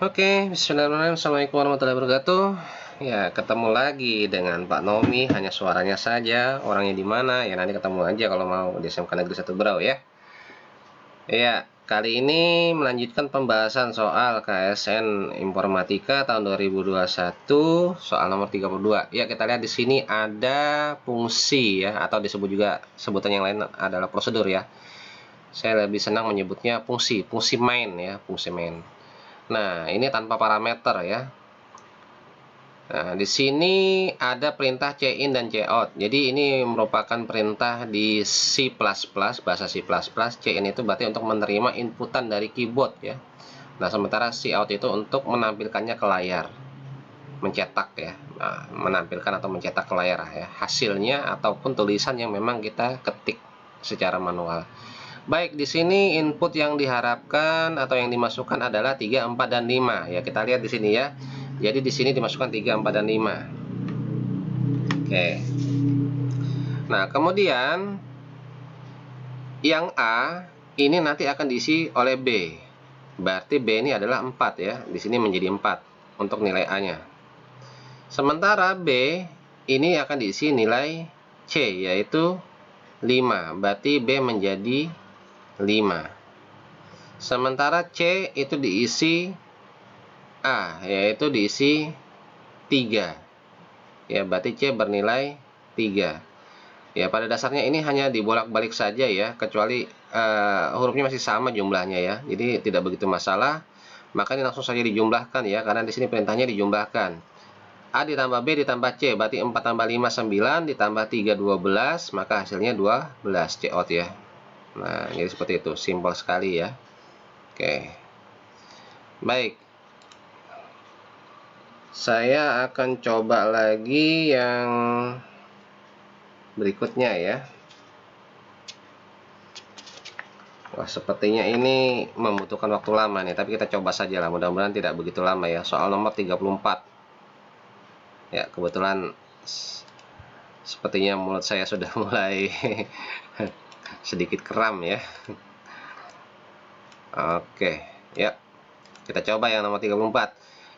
Oke, bismillahirrahmanirrahim. Assalamualaikum warahmatullahi wabarakatuh. Ya, ketemu lagi dengan Pak Nomi, hanya suaranya saja. Orangnya di mana? Ya, nanti ketemu aja kalau mau di SMK Negeri 1 Berau ya. Ya, kali ini melanjutkan pembahasan soal KSN Informatika tahun 2021, soal nomor 32. Ya, kita lihat di sini ada fungsi ya, atau disebut juga sebutan yang lain adalah prosedur ya. Saya lebih senang menyebutnya fungsi main ya, fungsi main. Nah, ini tanpa parameter ya. Nah, di sini ada perintah cin dan cout. Jadi ini merupakan perintah di C++, bahasa C++. Cin itu berarti untuk menerima inputan dari keyboard ya. Nah, sementara cout itu untuk menampilkannya ke layar, mencetak ya. Nah, menampilkan atau mencetak ke layar ya, hasilnya ataupun tulisan yang memang kita ketik secara manual. Baik, di sini input yang diharapkan atau yang dimasukkan adalah 3, 4, dan 5. Ya, kita lihat di sini ya. Jadi di sini dimasukkan 3, 4, dan 5. Oke. Nah, kemudian yang A ini nanti akan diisi oleh B. Berarti B ini adalah 4 ya. Di sini menjadi 4 untuk nilai A-nya. Sementara B ini akan diisi nilai C, yaitu 5. Berarti B menjadi 5. Sementara C itu diisi A, yaitu diisi 3. Ya, berarti C bernilai 3. Ya, pada dasarnya ini hanya dibolak-balik saja ya, kecuali hurufnya masih sama jumlahnya ya. Jadi tidak begitu masalah. Makanya langsung saja dijumlahkan ya, karena di sini perintahnya dijumlahkan. A ditambah B ditambah C, berarti 4 tambah 5 9, ditambah 3 12, maka hasilnya 12 cout ya. Nah, jadi seperti itu, simpel sekali ya. Oke. Baik. Saya akan coba lagi yang berikutnya ya. Wah, sepertinya ini membutuhkan waktu lama nih, tapi kita coba saja lah, mudah-mudahan tidak begitu lama ya. Soal nomor 34. Ya, kebetulan sepertinya mulut saya sudah mulai sedikit kram ya. Oke, ya. Kita coba yang nomor 34.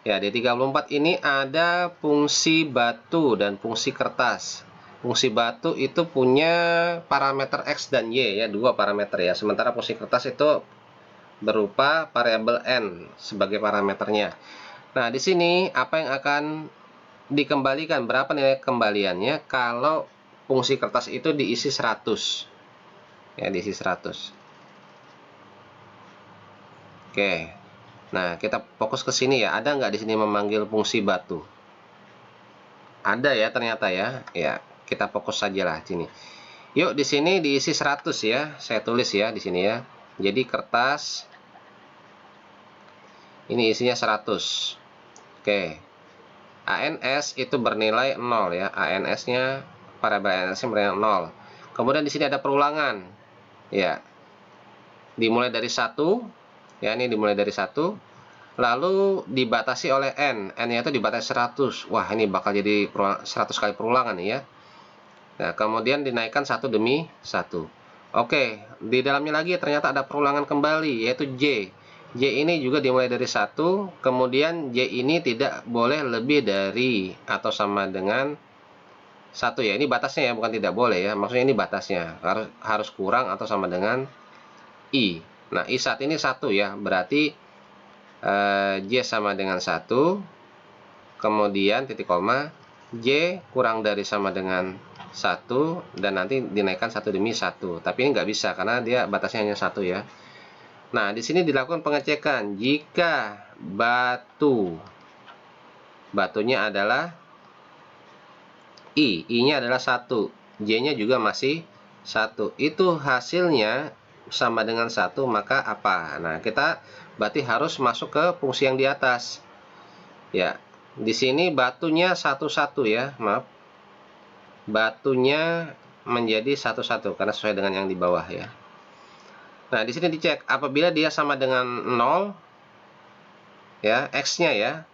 Ya, di 34 ini ada fungsi batu dan fungsi kertas. Fungsi batu itu punya parameter X dan Y ya, dua parameter ya. Sementara fungsi kertas itu berupa variabel N sebagai parameternya. Nah, di sini apa yang akan dikembalikan? Berapa nilai kembaliannya kalau fungsi kertas itu diisi 100? Ya, diisi 100. Oke. Nah, kita fokus ke sini ya. Ada nggak di sini memanggil fungsi batu? Ada ya ternyata ya. Ya, kita fokus saja lah sini. Yuk, di sini diisi 100 ya. Saya tulis ya di sini ya. Jadi kertas ini isinya 100. Oke. ANS itu bernilai 0 ya. ANS-nya, variabel ANS-nya bernilai 0. Kemudian di sini ada perulangan. Ya. Dimulai dari 1. Ya, ini dimulai dari 1. Lalu dibatasi oleh N. N-nya itu dibatasi 100. Wah, ini bakal jadi 100 kali perulangan nih ya. Nah, kemudian dinaikkan satu demi satu. Oke, di dalamnya lagi ternyata ada perulangan kembali, yaitu J. J ini juga dimulai dari 1, kemudian J ini tidak boleh lebih dari atau sama dengan 1 ya. Ini batasnya ya, bukan tidak boleh ya. Maksudnya ini batasnya. Harus kurang atau sama dengan I. Nah, I saat ini 1 ya. Berarti J sama dengan 1. Kemudian titik koma. J kurang dari sama dengan 1 dan nanti dinaikkan 1 demi 1. Tapi ini nggak bisa karena dia batasnya hanya 1 ya. Nah, di sini dilakukan pengecekan jika batunya adalah I-nya adalah 1, J-nya juga masih 1. Itu hasilnya sama dengan 1, maka apa? Nah, kita berarti harus masuk ke fungsi yang di atas. Ya, di sini batunya 1-1 ya, maaf. Batunya menjadi 1-1 karena sesuai dengan yang di bawah ya. Nah, di sini dicek apabila dia sama dengan 0 ya, X-nya ya,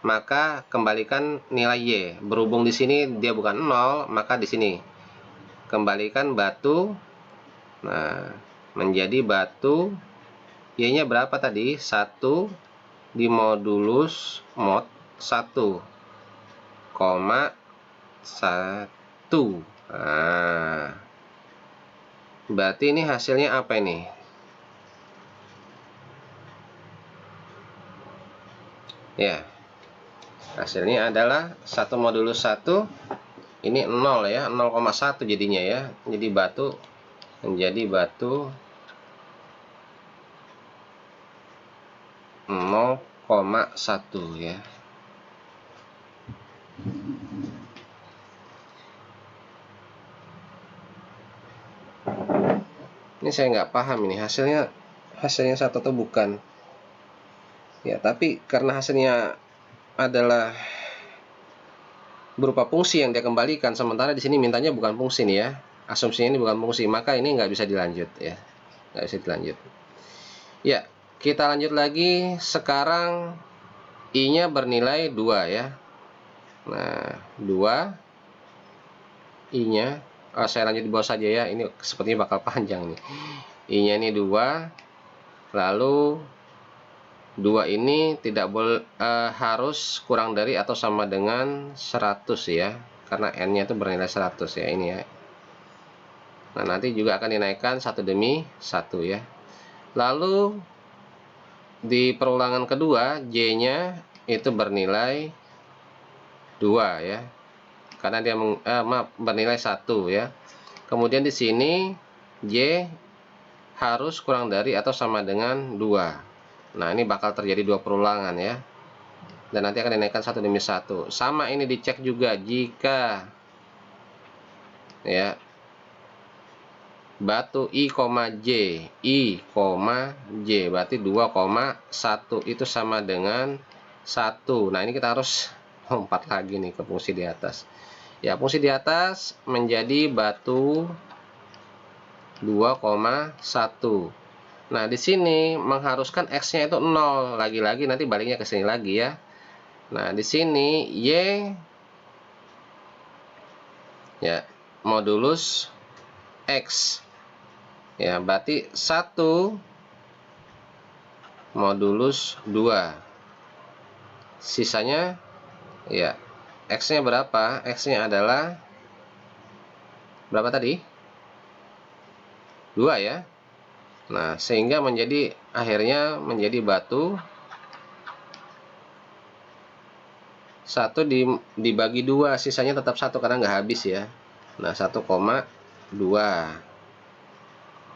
maka kembalikan nilai Y. Berhubung di sini dia bukan 0, maka di sini kembalikan batu. Nah, menjadi batu Y-nya berapa tadi? 1 dimodulus mod 1,1. Nah, berarti ini hasilnya apa ini? Ya, hasilnya adalah 1 modulus 1, ini 0 ya, 0,1 jadinya ya. Jadi batu menjadi batu 0,1 ya. Ini saya nggak paham ini hasilnya satu atau bukan ya, tapi karena hasilnya adalah berupa fungsi yang dia kembalikan, sementara di sini mintanya bukan fungsi nih ya, asumsinya ini bukan fungsi, maka ini nggak bisa dilanjut ya, nggak bisa dilanjut ya. Kita lanjut lagi. Sekarang I-nya bernilai 2 ya. Nah, 2 I-nya, saya lanjut di bawah saja ya, ini sepertinya bakal panjang nih. I-nya ini 2, lalu 2 ini tidak boleh harus kurang dari atau sama dengan 100 ya, karena N-nya itu bernilai 100 ya, ini ya. Nah, nanti juga akan dinaikkan 1 demi 1 ya. Lalu di perulangan kedua J-nya itu bernilai 2 ya, karena dia bernilai 1 ya. Kemudian di sini J harus kurang dari atau sama dengan 2. Nah, ini bakal terjadi 2 perulangan ya, dan nanti akan dinaikkan 1 demi 1. Sama ini dicek juga jika ya batu I, J berarti 2,1 itu sama dengan 1. Nah, ini kita harus lompat lagi nih ke fungsi di atas ya. Fungsi di atas menjadi batu 2,1. Nah, di sini mengharuskan X-nya itu 0. Lagi-lagi nanti baliknya ke sini lagi ya. Nah, di sini Y ya modulus X ya, berarti 1 modulus 2. Sisanya ya, X-nya berapa? X-nya adalah berapa tadi? 2 ya. Nah, sehingga akhirnya menjadi batu 1 dibagi 2, sisanya tetap 1 karena nggak habis ya. Nah, 1,2.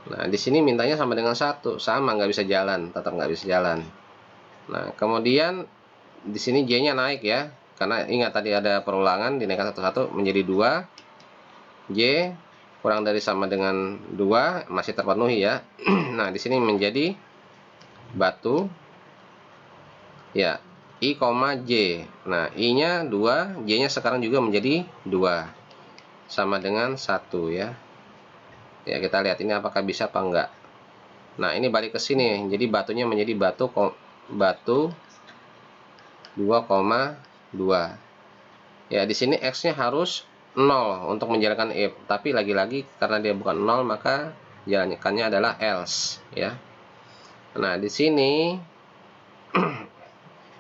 Nah, di sini mintanya sama dengan 1, sama nggak bisa jalan, tetap nggak bisa jalan. Nah, kemudian di sini J-nya naik ya, karena ingat tadi ada perulangan, dinaikkan satu-satu menjadi 2. J kurang dari sama dengan 2 masih terpenuhi ya. Nah, di sini menjadi batu ya I, J. Nah, I-nya 2, J-nya sekarang juga menjadi 2 sama dengan 1 ya. Ya, kita lihat ini apakah bisa apa enggak. Nah, ini balik ke sini, jadi batunya menjadi batu 2,2 ya. Di sini X-nya harus 0 untuk menjalankan if, tapi lagi-lagi karena dia bukan 0 maka jalankannya adalah else ya. Nah, di sini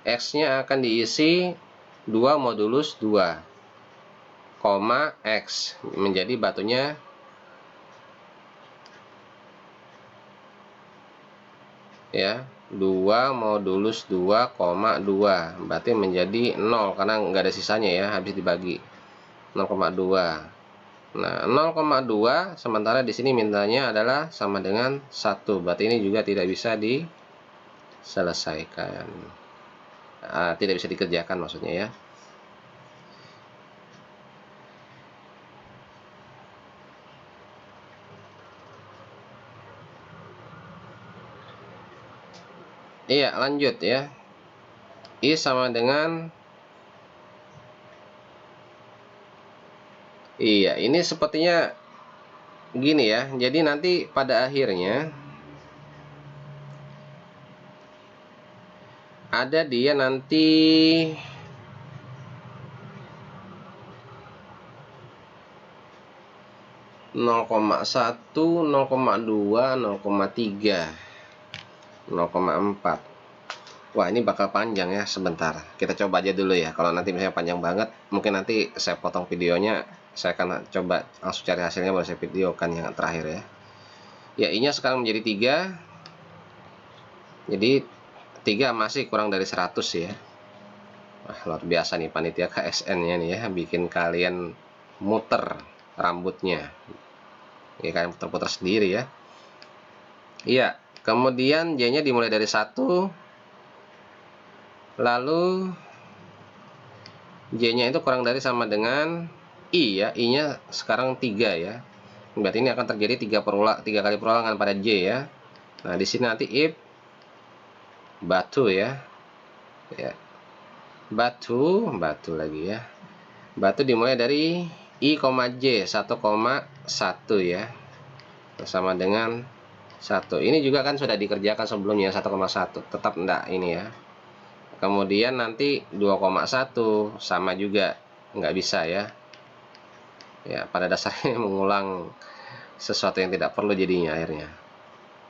X-nya akan diisi 2 modulus 2, X menjadi batunya ya 2 modulus 2,2, berarti menjadi 0 karena nggak ada sisanya ya, habis dibagi 0,2. Nah, 0,2 sementara di sini mintanya adalah sama dengan 1, berarti ini juga tidak bisa diselesaikan, tidak bisa dikerjakan maksudnya ya. Iya, lanjut ya. I sama dengan, iya, ini sepertinya gini ya. Jadi nanti pada akhirnya ada dia nanti 0,1, 0,2, 0,3, 0,4. Wah, ini bakal panjang ya, sebentar. Kita coba aja dulu ya. Kalau nanti misalnya panjang banget, mungkin nanti saya potong videonya. Saya akan coba langsung cari hasilnya baru saya videokan yang terakhir ya. Ya, I-nya sekarang menjadi 3. Jadi 3 masih kurang dari 100 ya. Wah, luar biasa nih panitia KSN-nya nih ya, bikin kalian muter rambutnya. Ya, kalian putar-putar sendiri ya. Iya, kemudian J-nya dimulai dari 1. Lalu J-nya itu kurang dari sama dengan I ya. I-nya sekarang 3 ya. Berarti ini akan terjadi 3 kali perulangan pada J ya. Nah, di sini nanti if batu ya. Ya. Batu lagi ya. Batu dimulai dari I, J 1,1 ya. Sama dengan 1. Ini juga kan sudah dikerjakan sebelumnya 1,1. Tetap enggak ini ya. Kemudian nanti 2,1 sama juga nggak bisa ya. Ya, pada dasarnya mengulang sesuatu yang tidak perlu jadinya akhirnya.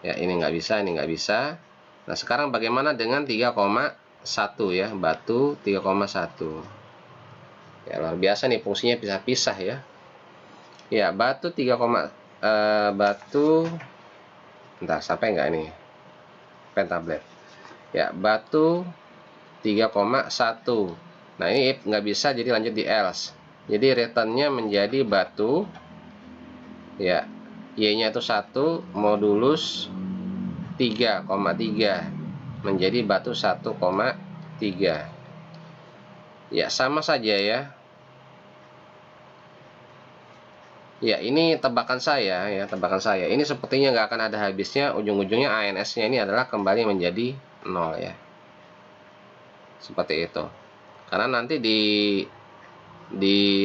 Ya, ini nggak bisa, ini nggak bisa. Nah, sekarang bagaimana dengan 3,1 ya, batu 3,1. Ya, luar biasa nih, fungsinya pisah-pisah ya. Ya, batu 3, batu, bentar, sampai nggak ini? Pen tablet. Ya, batu 3,1. Nah, ini if nggak bisa, jadi lanjut di else. Jadi returnnya menjadi batu, ya, Y-nya itu 1, modulus 3,3 menjadi batu 1,3. Ya, sama saja ya. Ya, ini tebakan saya ya, tebakan saya. Ini sepertinya nggak akan ada habisnya. Ujung-ujungnya ANS-nya ini adalah kembali menjadi 0 ya. Seperti itu. Karena nanti di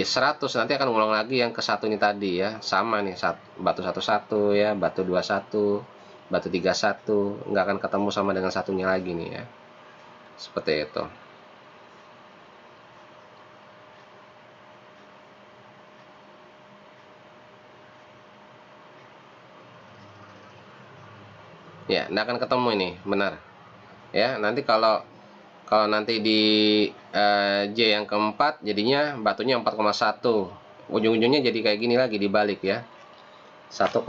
100 nanti akan ngulang lagi yang ke satu ini tadi ya. Sama nih, batu 11 ya, batu 21, batu 31, nggak akan ketemu sama dengan satunya lagi nih ya. Seperti itu. Ya, nggak akan ketemu ini, benar. Ya, nanti kalau nanti di J yang keempat jadinya batunya 4,1. Ujung-ujungnya jadi kayak gini lagi dibalik ya. 1,4.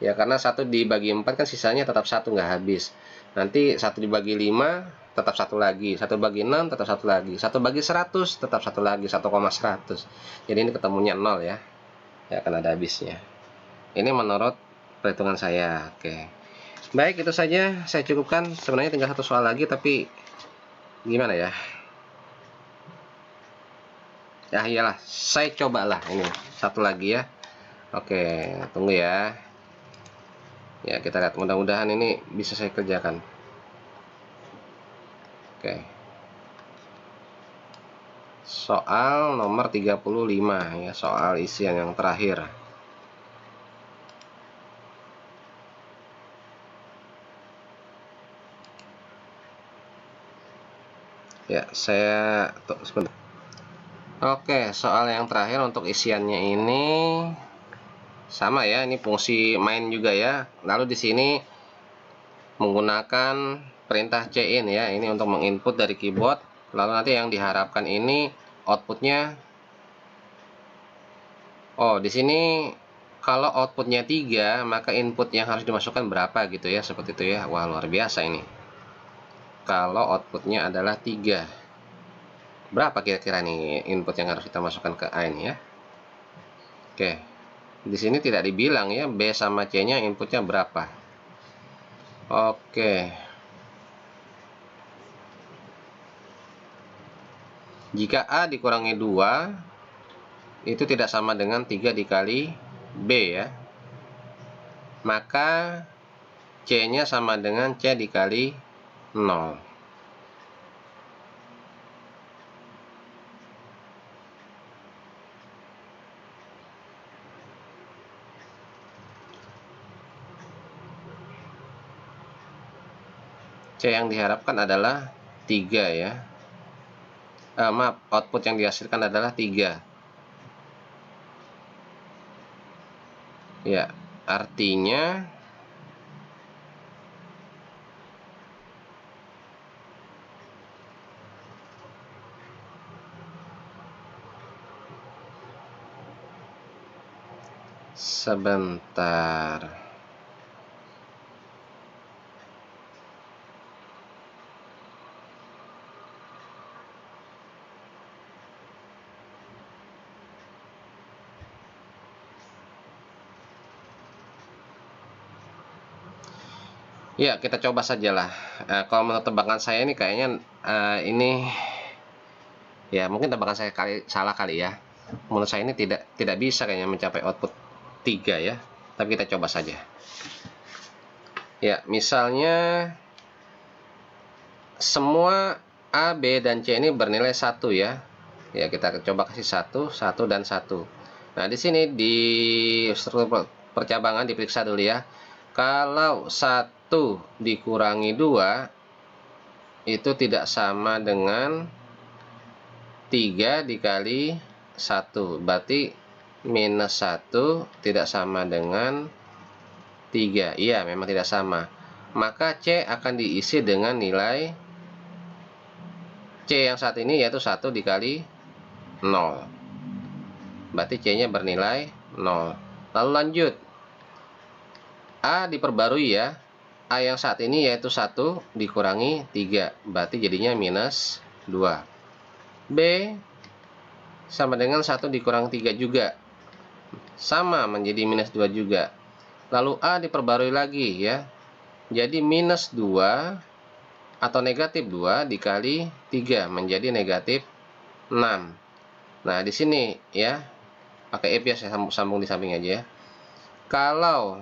Ya, karena 1 dibagi 4 kan sisanya tetap 1 nggak habis. Nanti 1 dibagi 5 tetap 1 lagi. 1 bagi 6 tetap 1 lagi. 1 bagi 100 tetap 1 lagi, 1,100. Jadi ini ketemunya 0 ya. Ya, akan ada habisnya. Ini menurut perhitungan saya. Oke. Baik, itu saja saya cukupkan. Sebenarnya tinggal satu soal lagi, tapi gimana ya? Ya iyalah, saya cobalah ini satu lagi ya. Oke, tunggu ya. Ya, kita lihat, mudah-mudahan ini bisa saya kerjakan. Oke. Soal nomor 35 ya, soal isian yang terakhir. Ya, saya sebentar. Oke, soal yang terakhir untuk isiannya ini sama ya, ini fungsi main juga ya. Lalu di sini menggunakan perintah cin ya, ini untuk menginput dari keyboard. Lalu nanti yang diharapkan ini outputnya, oh di sini kalau outputnya 3 maka input yang harus dimasukkan berapa gitu ya, seperti itu ya. Wah, luar biasa ini. Kalau outputnya adalah 3, berapa kira-kira nih input yang harus kita masukkan ke A ini ya. Oke, di sini tidak dibilang ya B sama C nya inputnya berapa. Oke, jika A dikurangi 2 itu tidak sama dengan 3 dikali B ya, maka C nya sama dengan C dikali 0. C yang diharapkan adalah 3 ya. Maaf, output yang dihasilkan adalah 3. Ya, artinya Sebentar. Ya, kita coba sajalah. Kalau menurut tebakan saya ini kayaknya ini ya mungkin tebakan saya salah kali ya. Menurut saya ini tidak bisa kayaknya mencapai output 3 ya. Tapi kita coba saja. Ya, misalnya semua A, B, dan C ini bernilai 1 ya. Ya, kita coba kasih 1, 1 dan 1. Nah, di sini di struktur percabangan diperiksa dulu ya. Kalau 1 dikurangi 2 itu tidak sama dengan 3 dikali 1. Berarti minus 1 tidak sama dengan 3. Iya, memang tidak sama. Maka C akan diisi dengan nilai C yang saat ini yaitu 1 dikali 0. Berarti C-nya bernilai 0. Lalu lanjut. A diperbarui ya. A yang saat ini yaitu 1 dikurangi 3. Berarti jadinya minus 2. B sama dengan 1 dikurangi 3 juga. Sama menjadi minus 2 juga. Lalu A diperbarui lagi ya. Jadi minus 2 atau negatif 2 dikali 3 menjadi negatif 6. Nah, di sini ya. Pakai if ya, saya sambung di samping aja ya. Kalau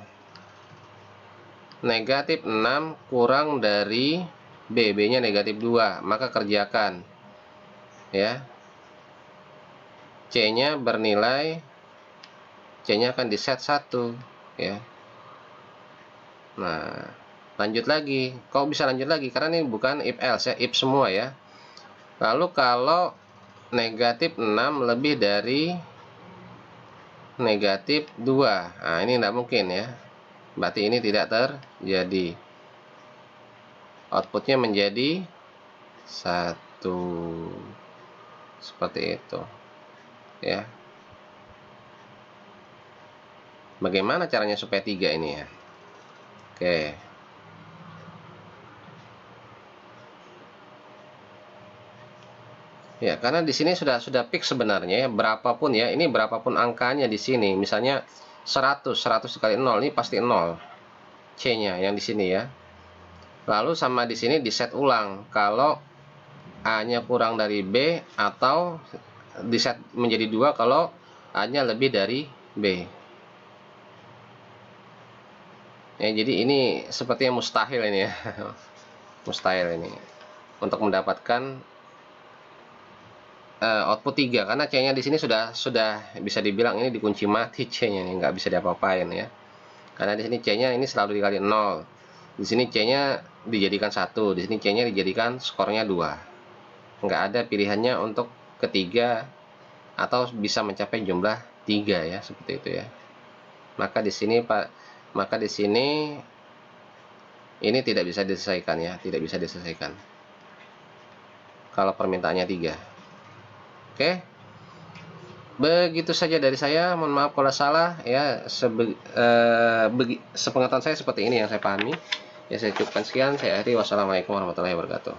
negatif 6 kurang dari B, B-nya negatif 2, maka kerjakan ya. C-nya bernilai, C-nya akan di set 1 ya. Nah, lanjut lagi. Kok bisa lanjut lagi? Karena ini bukan if else ya, if semua ya. Lalu kalau negatif 6 lebih dari negatif 2, nah ini tidak mungkin ya. Berarti ini tidak terjadi. Outputnya menjadi 1. Seperti itu ya. Bagaimana caranya supaya 3 ini ya? Oke. Ya, karena di sini sudah fix sebenarnya ya, berapapun ya, ini berapapun angkanya di sini, misalnya 100 kali 0 ini pasti 0 C-nya yang di sini ya. Lalu sama di sini di set ulang kalau A-nya kurang dari B atau di set menjadi 2 kalau A-nya lebih dari B. Ya, jadi ini sepertinya mustahil ini ya. Mustahil ini untuk mendapatkan output 3 karena C-nya di sini sudah bisa dibilang ini dikunci mati C-nya nih, nggak bisa diapa-apain ya. Karena di sini C-nya ini selalu dikali 0. Di sini C-nya dijadikan 1, di sini C-nya dijadikan skornya 2. Nggak ada pilihannya untuk ketiga atau bisa mencapai jumlah 3 ya, seperti itu ya. Maka di sini ini tidak bisa diselesaikan ya, tidak bisa diselesaikan kalau permintaannya 3. Oke. Begitu saja dari saya, mohon maaf kalau salah ya. Sepengetahuan saya seperti ini yang saya pahami ya. Saya cukupkan sekian, saya akhiri. Wassalamualaikum warahmatullahi wabarakatuh.